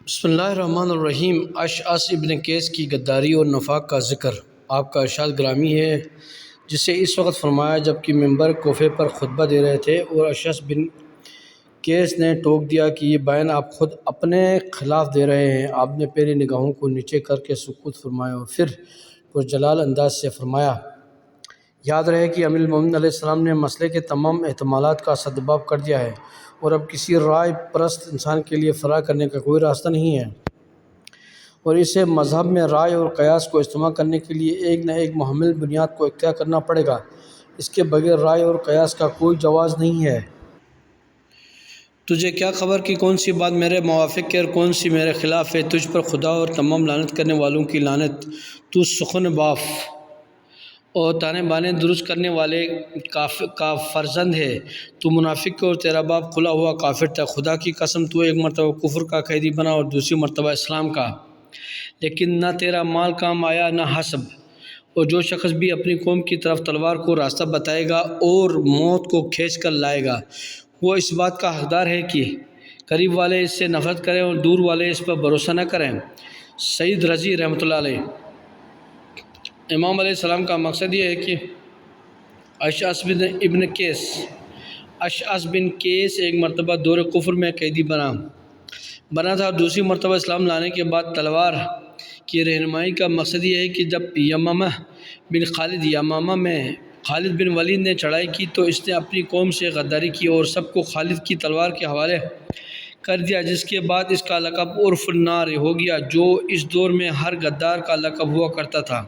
بسم اللہ الرحمن الرحیم۔ اشعث ابن قیس کی غداری اور نفاق کا ذکر۔ آپ کا ارشاد گرامی ہے جسے اس وقت فرمایا جب کہ ممبر کوفے پر خطبہ دے رہے تھے اور اشعث بن قیس نے ٹوک دیا کہ یہ بیان آپ خود اپنے خلاف دے رہے ہیں۔ آپ نے پہلے نگاہوں کو نیچے کر کے سکوت فرمایا اور پھر پرجلال انداز سے فرمایا، یاد رہے کہ امیر المومنین علیہ السلام نے مسئلے کے تمام احتمالات کا سدباب کر دیا ہے اور اب کسی رائے پرست انسان کے لیے فرار کرنے کا کوئی راستہ نہیں ہے، اور اسے مذہب میں رائے اور قیاس کو استعمال کرنے کے لیے ایک نہ ایک محمل بنیاد کو اختیار کرنا پڑے گا۔ اس کے بغیر رائے اور قیاس کا کوئی جواز نہیں ہے۔ تجھے کیا خبر کہ کون سی بات میرے موافق ہے اور کون سی میرے خلاف ہے؟ تجھ پر خدا اور تمام لعنت کرنے والوں کی لعنت۔ تو سخن باف اور تانے بانے درست کرنے والے کا فرزند ہے۔ تو منافق اور تیرا باپ کھلا ہوا کافر تھا۔ خدا کی قسم تو ایک مرتبہ کفر کا قیدی بنا اور دوسری مرتبہ اسلام کا، لیکن نہ تیرا مال کام آیا نہ حسب۔ اور جو شخص بھی اپنی قوم کی طرف تلوار کو راستہ بتائے گا اور موت کو کھینچ کر لائے گا، وہ اس بات کا حقدار ہے کہ قریب والے اس سے نفرت کریں اور دور والے اس پر بھروسہ نہ کریں۔ سعید رضی رحمۃ اللہ علیہ۔ امام علیہ السلام کا مقصد یہ ہے کہ اشعث بن قیس ایک مرتبہ دور کفر میں قیدی بنا تھا اور دوسری مرتبہ اسلام لانے کے بعد تلوار کی رہنمائی کا مقصد یہ ہے کہ جب یمامہ میں خالد بن ولید نے چڑھائی کی تو اس نے اپنی قوم سے غداری کی اور سب کو خالد کی تلوار کے حوالے کر دیا، جس کے بعد اس کا لقب عرف النار ہو گیا، جو اس دور میں ہر غدار کا لقب ہوا کرتا تھا۔